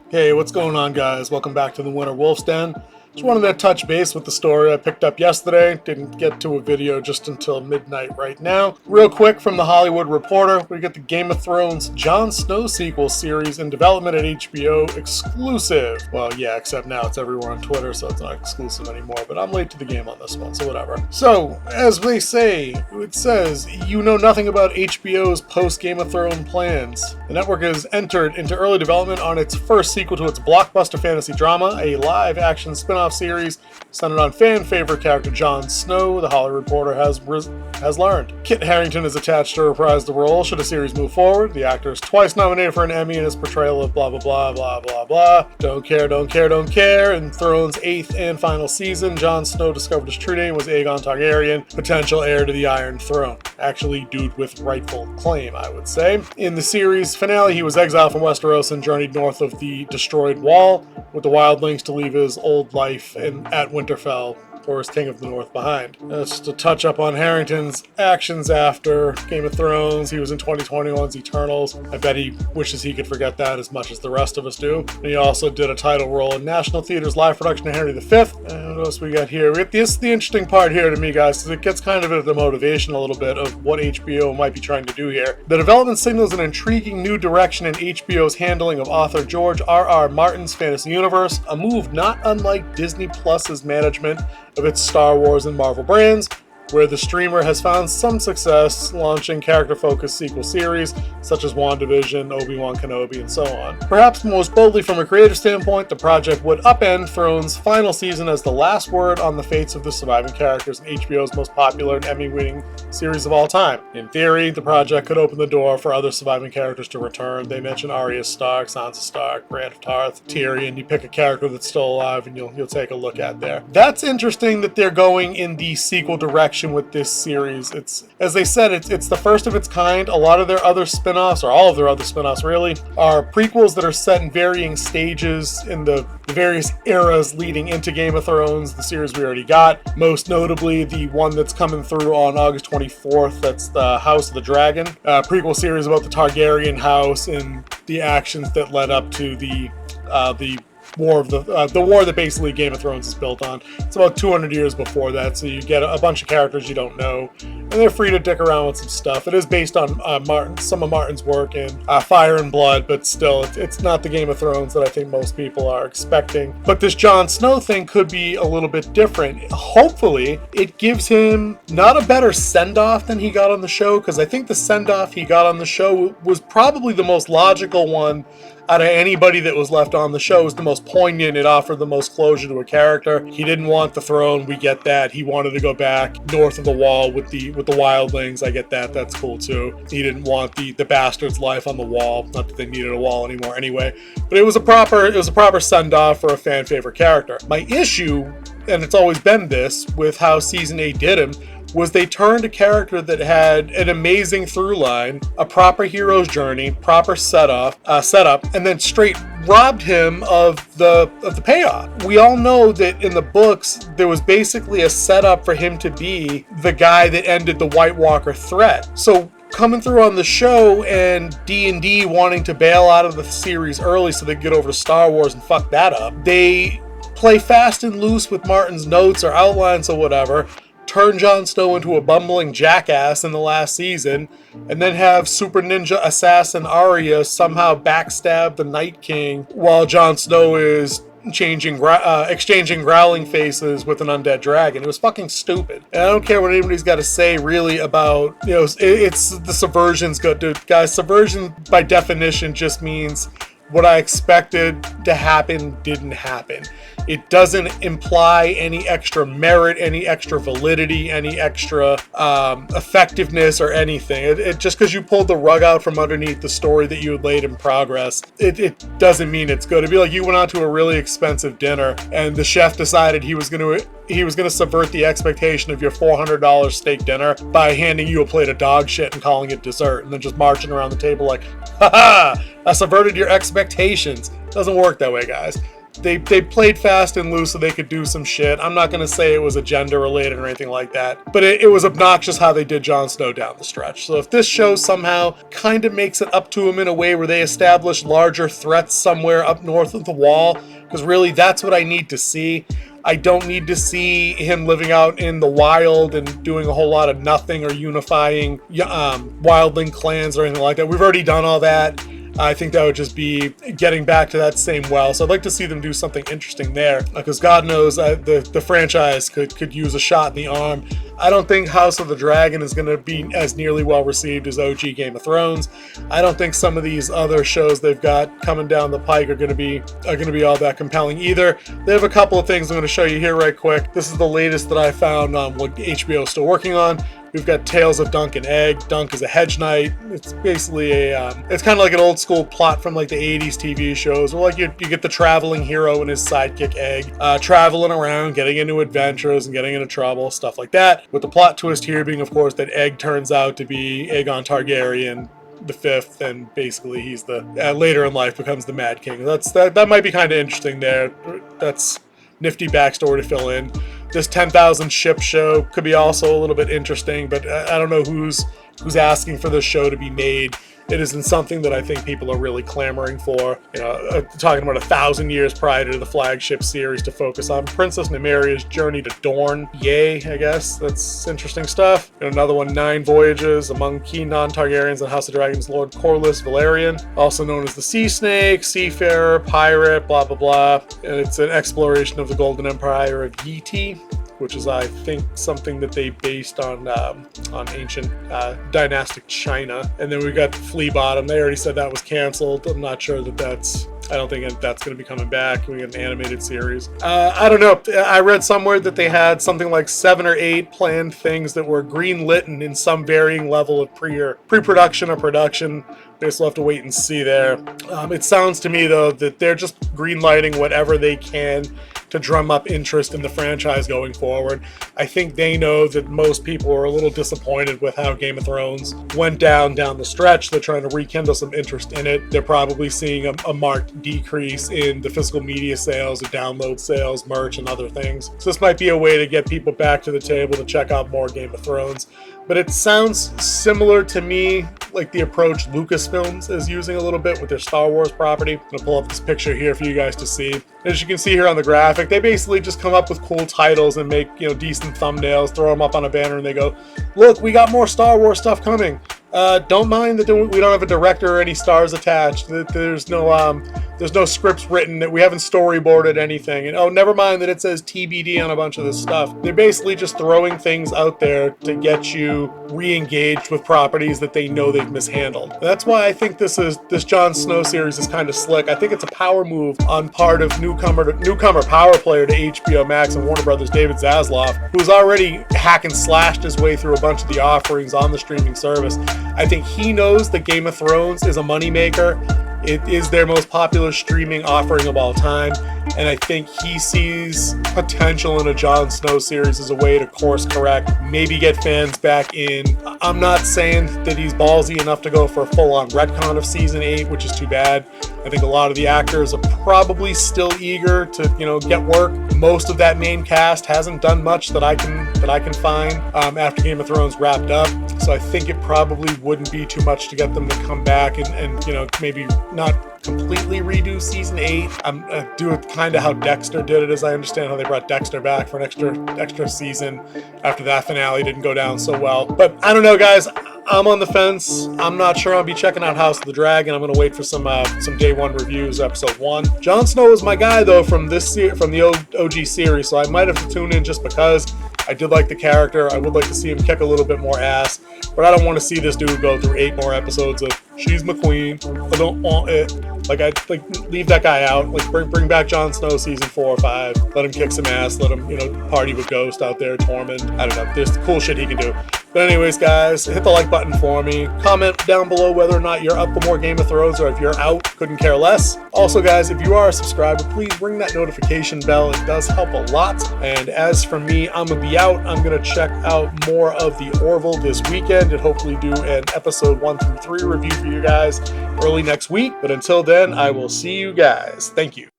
Hey, what's going on, guys? Welcome back to the Winter Wolf's Den. Just wanted to touch base with the story I picked up yesterday. Didn't get to a video just until midnight right now. Real quick from the Hollywood Reporter, we get the Game of Thrones Jon Snow sequel series in development at HBO exclusive. Well, yeah, except now it's everywhere on Twitter, so it's not exclusive anymore, but I'm late to the game on this one, so whatever. So, as they say, it says, you know nothing about HBO's post-Game of Thrones plans. The network has entered into early development on its first sequel to its blockbuster fantasy drama, a live-action spin-off series centered on fan-favorite character Jon Snow, the Hollywood Reporter has learned. Kit Harington is attached to reprise the role should the series move forward. The actor is twice nominated for an Emmy in his portrayal of blah blah blah blah blah blah. Don't care. In Thrones' 8th and final season, Jon Snow discovered his true name was Aegon Targaryen, potential heir to the Iron Throne. Actually, dude with rightful claim, I would say. In the series finale, he was exiled from Westeros and journeyed north of the destroyed Wall, with the wildlings to leave his old life at Winterfell, or as King of the North behind. Just to touch up on Harrington's actions after Game of Thrones. He was in 2021's Eternals. I bet he wishes he could forget that as much as the rest of us do. And he also did a title role in National Theatre's live production of Henry V. And what else we got here? This is the interesting part here to me, guys, because it gets kind of at the motivation a little bit of what HBO might be trying to do here. The development signals an intriguing new direction in HBO's handling of author George R.R. Martin's fantasy universe, a move not unlike Disney Plus's management of its Star Wars and Marvel brands, where the streamer has found some success launching character-focused sequel series such as WandaVision, Obi-Wan Kenobi, and so on. Perhaps most boldly from a creative standpoint, the project would upend Thrones' final season as the last word on the fates of the surviving characters in HBO's most popular and Emmy-winning series of all time. In theory, the project could open the door for other surviving characters to return. They mention Arya Stark, Sansa Stark, Brienne of Tarth, Tyrion. You pick a character that's still alive and you'll take a look at there. That's interesting that they're going in the sequel direction with this series. It's, as they said, it's the first of its kind. A lot of their other spin-offs, or all of their other spin-offs really, are prequels that are set in varying stages in the various eras leading into Game of Thrones, the series we already got. Most notably, the one that's coming through on August 24th, that's the House of the Dragon, prequel series about the Targaryen house and the actions that led up to the war that basically Game of Thrones is built on. It's about 200 years before that, so you get a bunch of characters you don't know, and they're free to dick around with some stuff. It is based on some of Martin's work in Fire and Blood, but still, it's not the Game of Thrones that I think most people are expecting. But this Jon Snow thing could be a little bit different. Hopefully, it gives him not a better send-off than he got on the show, because I think the send-off he got on the show was probably the most logical one out of anybody that was left on the show. It was the most poignant. It offered the most closure to a character. He didn't want the throne. We get that. He wanted to go back north of the Wall with the wildlings. I get that. That's cool too. He didn't want the bastard's life on the Wall. Not that they needed a wall anymore anyway. But it was a proper send off for a fan favorite character. My issue, and it's always been this with how season 8 did him, was they turned a character that had an amazing through line, a proper hero's journey, proper setup, and then straight robbed him of the payoff. We all know that in the books, there was basically a setup for him to be the guy that ended the White Walker threat. So coming through on the show and D&D wanting to bail out of the series early so they could get over to Star Wars and fuck that up, they play fast and loose with Martin's notes or outlines or whatever, turn Jon Snow into a bumbling jackass in the last season, and then have super ninja assassin Arya somehow backstab the Night King while Jon Snow is exchanging growling faces with an undead dragon. It was fucking stupid. And I don't care what anybody's got to say really about, it's the subversion's good, dude. Guys, subversion by definition just means what I expected to happen didn't happen. It doesn't imply any extra merit, any extra validity, any extra effectiveness or anything. It just because you pulled the rug out from underneath the story that you had laid in progress, it doesn't mean it's good. It'd be like you went out to a really expensive dinner and the chef decided he was going to subvert the expectation of your $400 steak dinner by handing you a plate of dog shit and calling it dessert, and then just marching around the table like, ha, I subverted your expectations. Doesn't work that way, guys. they played fast and loose so they could do some shit. I'm not going to say it was agenda related or anything like that, but it was obnoxious how they did Jon Snow down the stretch. So if this show somehow kind of makes it up to him in a way where they establish larger threats somewhere up north of the Wall, because really that's what I need to see. I don't need to see him living out in the wild and doing a whole lot of nothing or unifying wildling clans or anything like that. We've already done all that. I think that would just be getting back to that same well. So I'd like to see them do something interesting there, because God knows the franchise could use a shot in the arm. I don't think House of the Dragon is going to be as nearly well received as OG Game of Thrones. I don't think some of these other shows they've got coming down the pike are going to be all that compelling either. They have a couple of things I'm going to show you here right quick. This is the latest that I found on what HBO is still working on. We've got Tales of Dunk and Egg. Dunk is a hedge knight. It's basically it's kind of like an old school plot from like the 80s TV shows, where like you get the traveling hero and his sidekick Egg traveling around, getting into adventures and getting into trouble, stuff like that. With the plot twist here being, of course, that Egg turns out to be Aegon Targaryen the fifth, and basically he's the later in life becomes the Mad King. That might be kind of interesting there. That's nifty backstory to fill in. This 10,000 ship show could be also a little bit interesting, but I don't know who's asking for this show to be made. It isn't something that I think people are really clamoring for. Talking about 1,000 years prior to the flagship series to focus on Princess Nymeриa's journey to Dorne. Yay, I guess. That's interesting stuff. And another one, 9 Voyages among key non-Targaryens and House of Dragons Lord Corlys Velaryon, also known as the Sea Snake, Seafarer, Pirate, blah, blah, blah. And it's an exploration of the Golden Empire of Yiti, which is, I think, something that they based on ancient dynastic China. And then we got Flea Bottom. They already said that was canceled. I'm not sure I don't think that's going to be coming back. We get an animated series. I don't know. I read somewhere that they had something like 7 or 8 planned things that were greenlit and in some varying level of pre-production or production. They still have to wait and see there. It sounds to me, though, that they're just greenlighting whatever they can to drum up interest in the franchise going forward. I think they know that most people are a little disappointed with how Game of Thrones went down the stretch. They're trying to rekindle some interest in it. They're probably seeing a marked decrease in the physical media sales, the download sales, merch, and other things. So this might be a way to get people back to the table to check out more Game of Thrones. But it sounds similar to me like the approach Lucasfilms is using a little bit with their Star Wars property. I'm going to pull up this picture here for you guys to see. As you can see here on the graphic, they basically just come up with cool titles and make, decent thumbnails, throw them up on a banner, and they go, look, we got more Star Wars stuff coming. Don't mind that we don't have a director or any stars attached. There's no scripts written. That we haven't storyboarded anything. And oh, never mind that it says TBD on a bunch of this stuff. They're basically just throwing things out there to get you re-engaged with properties that they know they've mishandled. And that's why I think this Jon Snow series is kind of slick. I think it's a power move on part of newcomer power player to HBO Max and Warner Brothers, David Zaslav, who's already hack and slashed his way through a bunch of the offerings on the streaming service. I think he knows that Game of Thrones is a moneymaker. It is their most popular streaming offering of all time, and I think he sees potential in a Jon Snow series as a way to course correct, maybe get fans back in. I'm not saying that he's ballsy enough to go for a full-on retcon of Season 8, which is too bad. I think a lot of the actors are probably still eager to, get work. Most of that main cast hasn't done much that I can find after Game of Thrones wrapped up. So I think it probably wouldn't be too much to get them to come back and maybe not completely redo Season 8. Do it kind of how Dexter did it, as I understand how they brought Dexter back for an extra season after that finale didn't go down so well. But I don't know, guys. I'm on the fence. I'm not sure I'll be checking out House of the Dragon. I'm going to wait for some day one reviews, episode 1. Jon Snow is my guy, though, from the OG series, so I might have to tune in just because I did like the character. I would like to see him kick a little bit more ass, but I don't want to see this dude go through 8 more episodes of she's my queen. I don't want it. Leave that guy out. Bring back Jon Snow season 4 or 5. Let him kick some ass. Let him, party with Ghost out there, Tormund. I don't know. There's cool shit he can do. But anyways, guys, hit the like button for me. Comment down below whether or not you're up for more Game of Thrones, or if you're out, couldn't care less. Also, guys, if you are a subscriber, please ring that notification bell. It does help a lot. And as for me, I'm going to be out. I'm going to check out more of the Orville this weekend and hopefully do an episode 1 through 3 review for you guys early next week. But until then, I will see you guys. Thank you.